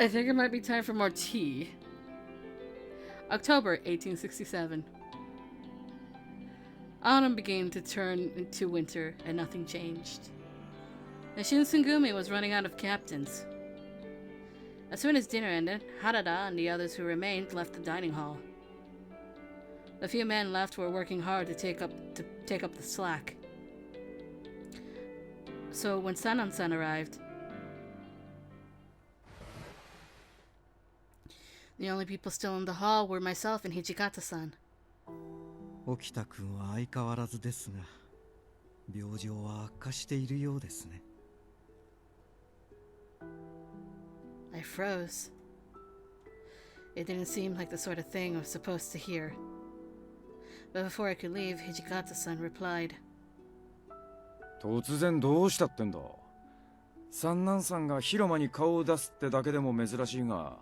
I think it might be time for more tea. October 1867. Autumn began to turn into winter, and nothing changed. The Shinsengumi was running out of captains. As soon as dinner ended, Harada and the others who remained left the dining hall. The few men left were working hard to take up the slack. So when Sanan-san arrived, the only people still in the hall were myself and Hijikata-san. 沖田君は相変わらずですが、病状は悪化しているようですね。I froze. It didn't seem like the sort of thing I was supposed to hear. But before I could leave, Hijikata-san replied. 突然どうしたってんだ。三男さんが広間に顔を出すってだけでも珍しいが、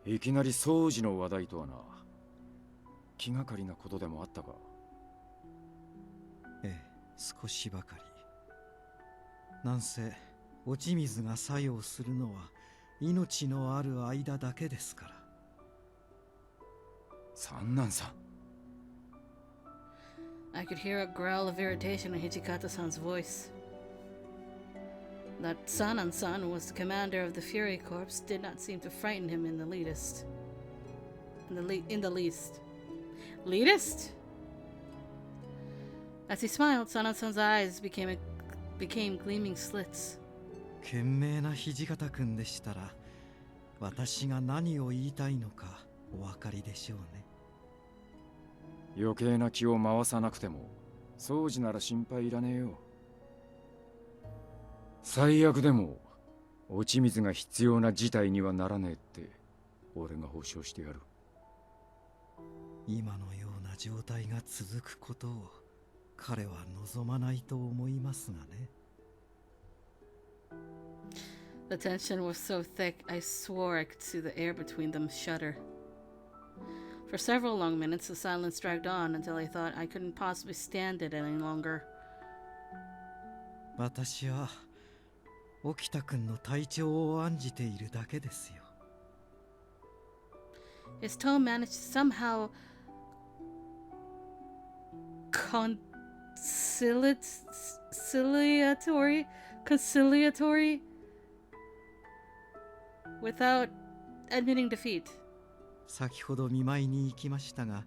いきなり掃除の話題とはな。気がかりなことでもあったか。ええ、少しばかり。なんせ落ち水が作用するのは命のある間だけですから。三男さん。I could hear a growl of irritation in Hijikata-san's voice. That Sanan-san was the commander of the Fury Corps did not seem to frighten him in the least. In the least. Least? As he smiled, Sanan-san's eyes became gleaming slits. 賢明な土方君でしたら、私が何を言いたいのかお分かりでしょうね。余計な気を回さなくても、掃除なら心配いらねえよ。最悪でも落ち水が必要な事態にはならねえって俺が保証してやる。今のような状態が続くことを彼は望まないと思いますがね。The tension was so thick, I swore I could see the air between them shudder. For several long minutes, the silence dragged on until I thought I couldn't possibly stand it any longer. 私は沖田君の体調を案じているだけですよ。His tone managed to somehow conciliatory without admitting defeat. 先ほど見舞いに行きましたが、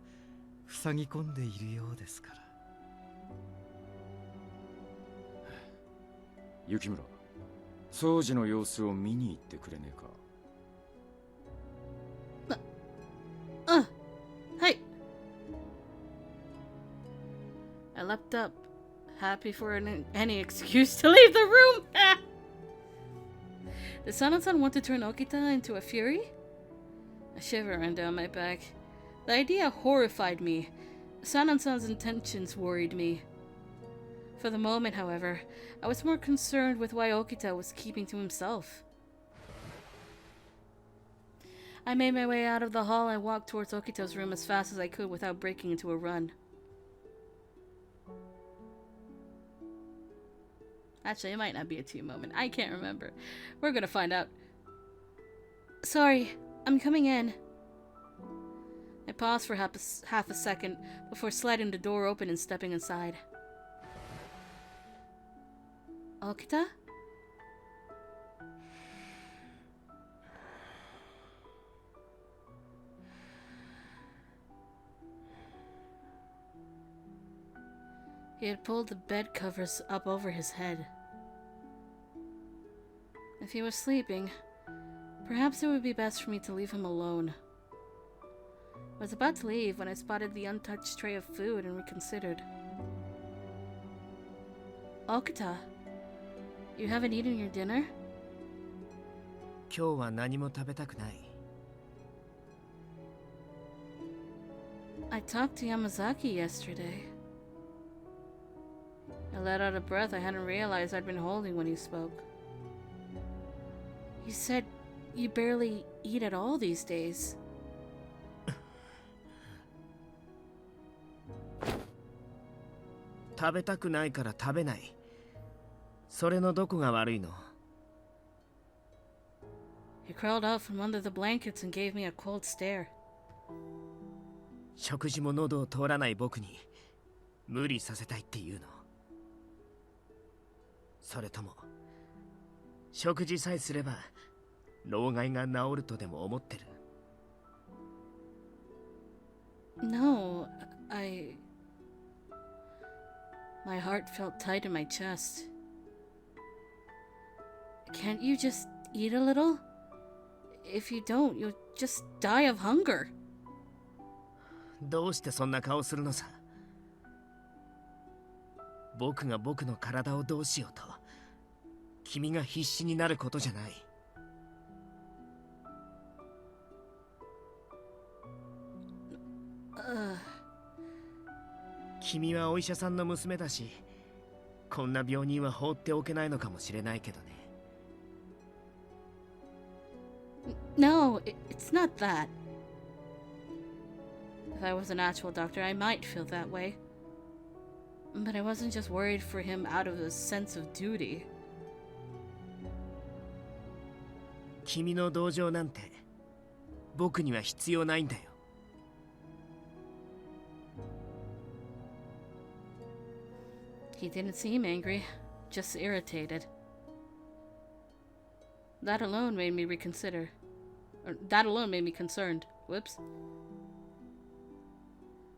塞ぎ込んでいるようですから。雪村、掃除の様子を見に行ってくれねえか。Hey! I leapt up, happy for any excuse to leave the room. Did Sanan-san want to turn Okita into a fury? A shiver ran down my back. The idea horrified me. Sanan-san's intentions worried me. For the moment, however, I was more concerned with why Okita was keeping to himself. I made my way out of the hall and walked towards Okita's room as fast as I could without breaking into a run. Actually, it might not be a tea moment. I can't remember. We're gonna find out. Sorry, I'm coming in. I paused for half a second before sliding the door open and stepping inside. Okita? He had pulled the bed covers up over his head. If he was sleeping, perhaps it would be best for me to leave him alone. I was about to leave when I spotted the untouched tray of food and reconsidered. Okita, you haven't eaten your dinner? 今日は何も食べたくない。I talked to Yamazaki yesterday. I let out a breath I hadn't realized I'd been holding when he spoke. You said you barely eat at all these days. 食べたくないから食べない。それのどこが悪いの？ He crawled out from under the blankets and gave me a cold stare. 食事も喉を通らない僕に無理させたいっていうの？それとも食事さえすれば老害が治るとでも思ってる？ No, My heart felt tight in my chest. Can't you just eat a little? If you don't, you'll just die of hunger. どうしてそんな顔するのさ？僕が僕の体をどうしようと君が必死になることじゃない。君はお医者さんの娘だし、こんな病人は放っておけないのかもしれないけどね。No, it's not that. If I was an actual doctor, I might feel that way. But I wasn't just worried for him out of a sense of duty. 君の同情なんて僕には必要ないんだよ。He didn't seem angry, just irritated. That alone made me reconsider. That alone made me concerned. Whoops.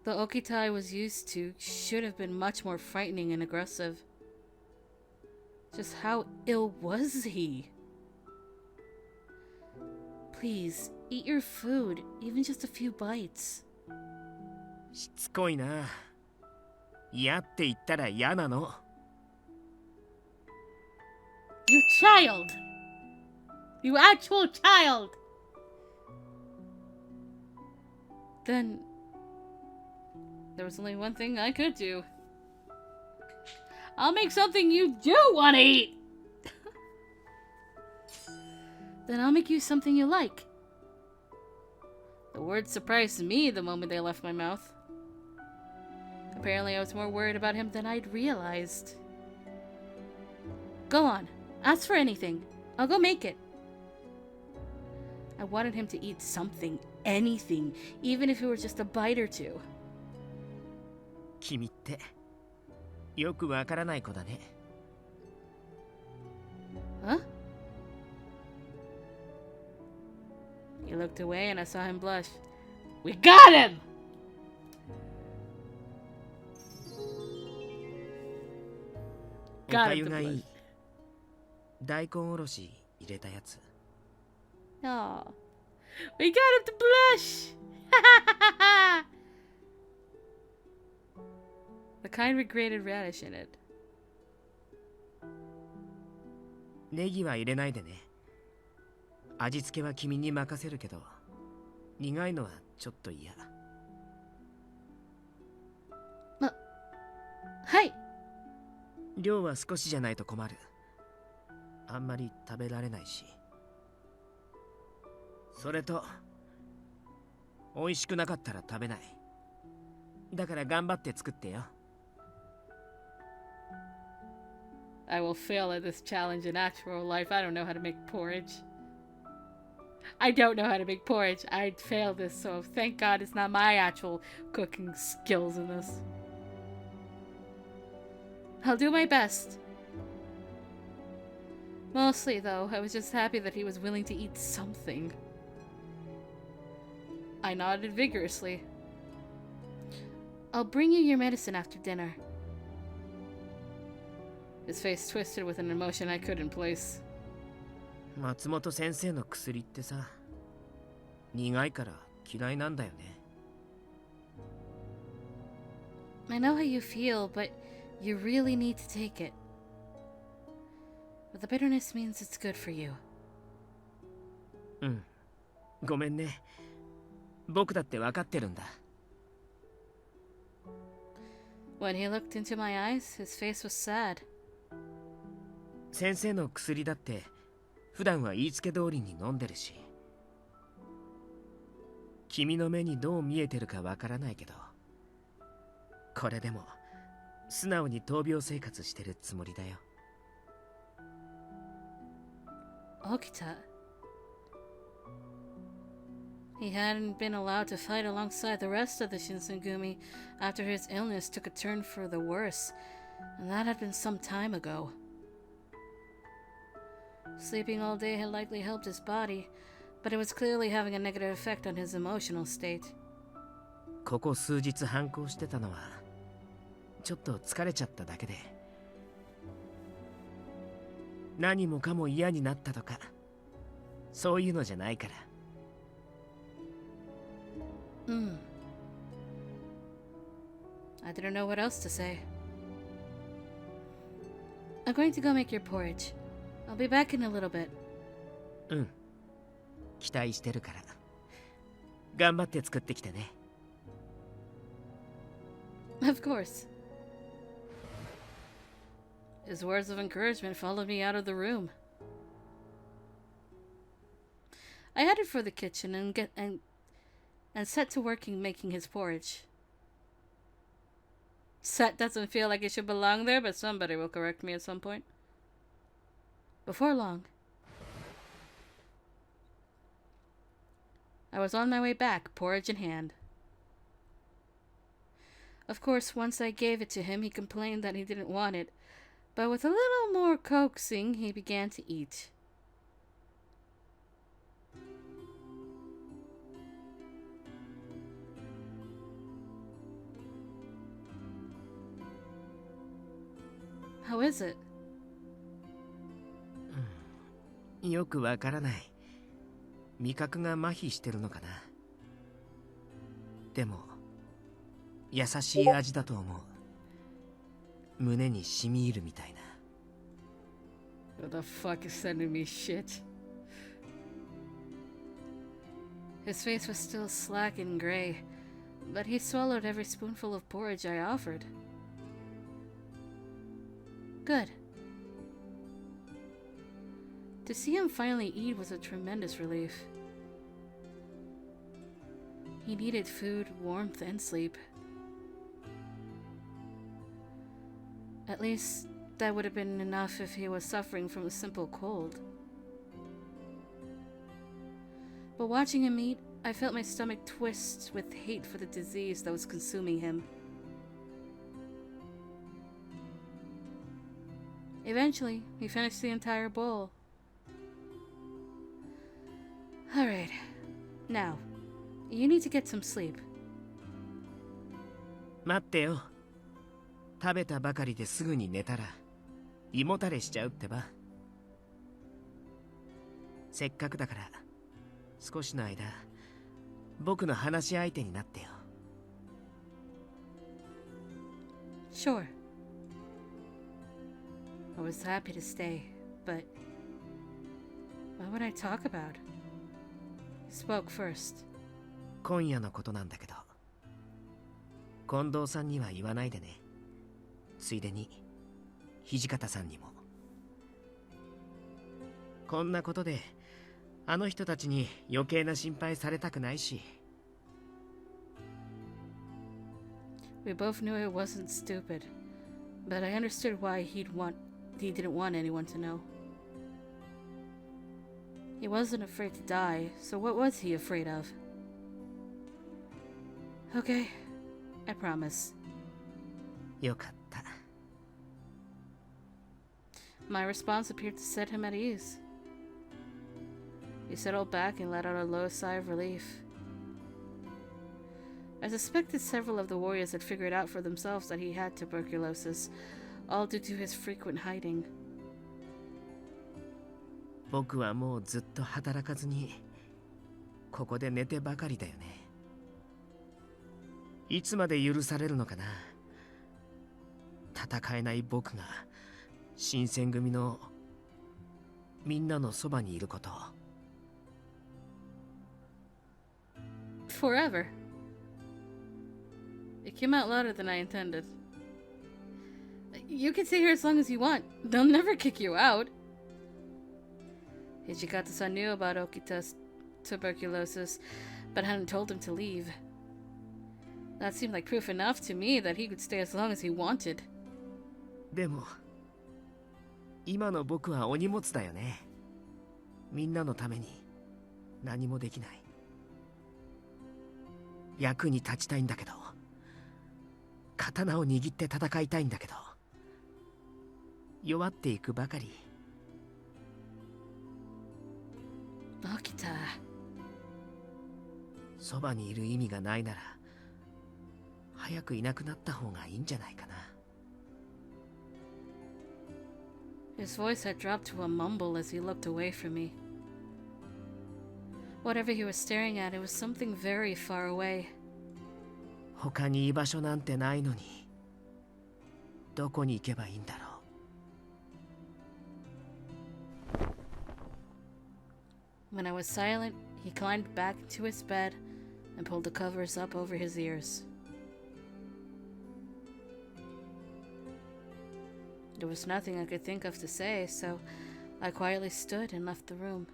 The Okita I was used to should have been much more frightening and aggressive. Just how ill was he? Please, eat your food, even just a few bites. しつこいな。嫌って言ったら嫌なの。You child! You actual child! Then there was only one thing I could do. I'll make something you do want to eat! Then I'll make you something you like. The words surprised me the moment they left my mouth. Apparently I was more worried about him than I'd realized. Go on, ask for anything. I'll go make it. I wanted him to eat something, anything, even if it were just a bite or two. 君ってよくわからない子だね。Huh? He looked away and I saw him blush. We got him! おかゆがいい。大根おろし入れたやつ。Oh, we got him to blush! The kind with grated radish in it. ネギは入れないでね。味付けは君に任せるけど、苦いのはちょっと嫌。はい。量は少しじゃないと困る。あんまり食べられないし。それと美味しくなかったら食べない。だから頑張って作ってよ。I will fail at this challenge in actual life. I don't know how to make porridge. I don't know how to make porridge. I'd fail this, so thank God it's not my actual cooking skills in this. I'll do my best. Mostly, though, I was just happy that he was willing to eat something. I nodded vigorously. I'll bring you your medicine after dinner. His face twisted with an emotion I couldn't place. 松本先生の薬ってさ、苦いから嫌いなんだよね。I know how you feel, but you really need to take it. But the bitterness means it's good for you. うん。ごめんね。僕だって分かってるんだ。When he looked into my eyes, his face was sad. 先生の薬だって普段は言いつけ通りに飲んでるし。君の目にどう見えてるかわからないけど、これでも素直に闘病生活してるつもりだよ。Okita, He hadn't been allowed to fight alongside the rest of the Shinsengumi after his illness took a turn for the worse, and that had been some time ago. Sleeping all day had likely helped his body, but it was clearly having a negative effect on his emotional state. ここ数日反抗してたのはちょっと疲れちゃっただけで、何もかも嫌になったとかそういうのじゃないから。I didn't know what else to say. I'm going to go make your porridge. I'll be back in a little bit. うん、期待してるから頑張って作ってきてね。Of course. His words of encouragement followed me out of the room. I headed for the kitchen and set to working making his porridge. Set doesn't feel like it should belong there, but somebody will correct me at some point. Before long, I was on my way back, porridge in hand. Of course, once I gave it to him, he complained that he didn't want it, but with a little more coaxing, he began to eat. How is it? よくわからない。味覚が麻痺してるのかな。でも優しい味だと思う。胸に染み入るみたいな。Who the fuck is sending me shit? His face was still slack and gray, but he swallowed every spoonful of porridge I offered. Good. To see him finally eat was a tremendous relief. He needed food, warmth, and sleep. At least, that would have been enough if he was suffering from a simple cold. But watching him eat, I felt my stomach twist with hate for the disease that was consuming him. Eventually, he finished the entire bowl. Alright, now, you need to get some sleep. 待ってよ。食べたばかりですぐに寝たら胃もたれしちゃうってば。せっかくだから少しの間僕の話し相手になってよ。Sure. I was happy to stay, but what would I talk about? He spoke first. 今夜のことなんだけど、近藤さんには言わないでね。ついでに土方さんにも。こんなことであの人たちに余計な心配されたくないし。We both knew it wasn't stupid, but I understood why he didn't want anyone to know. He wasn't afraid to die, so what was he afraid of? Okay, I promise. よかった。My response appeared to set him at ease. He settled back and let out a low sigh of relief. I suspected several of the warriors had figured out for themselves that he had tuberculosis, all due to his frequent hiding. 僕はもうずっと働かずにここで寝てばかりだよね。いつまで許されるのかな。戦えない僕が新選組のみんなのそばにいること。Forever. It came out louder than I intended. You can stay here as long as you want. They'll never kick you out. Hijikata-san knew about Okita's tuberculosis, but hadn't told him to leave. That seemed like proof enough to me that he could stay as long as he wanted. でも今の僕はお荷物だよね。みんなのために何もできない。役に立ちたいんだけど、刀を握って戦いたいんだけど、弱っていくばかり。Okita. そばにいる意味がないなら、早くいなくなった方がいいんじゃないかな。His voice had dropped to a mumble as he looked away from me. Whatever he was staring at, it was something very far away. 他に居場所なんてないのに、どこに行けばいいんだろう。When I was silent, he climbed back into his bed and pulled the covers up over his ears. There was nothing I could think of to say, so I quietly stood and left the room.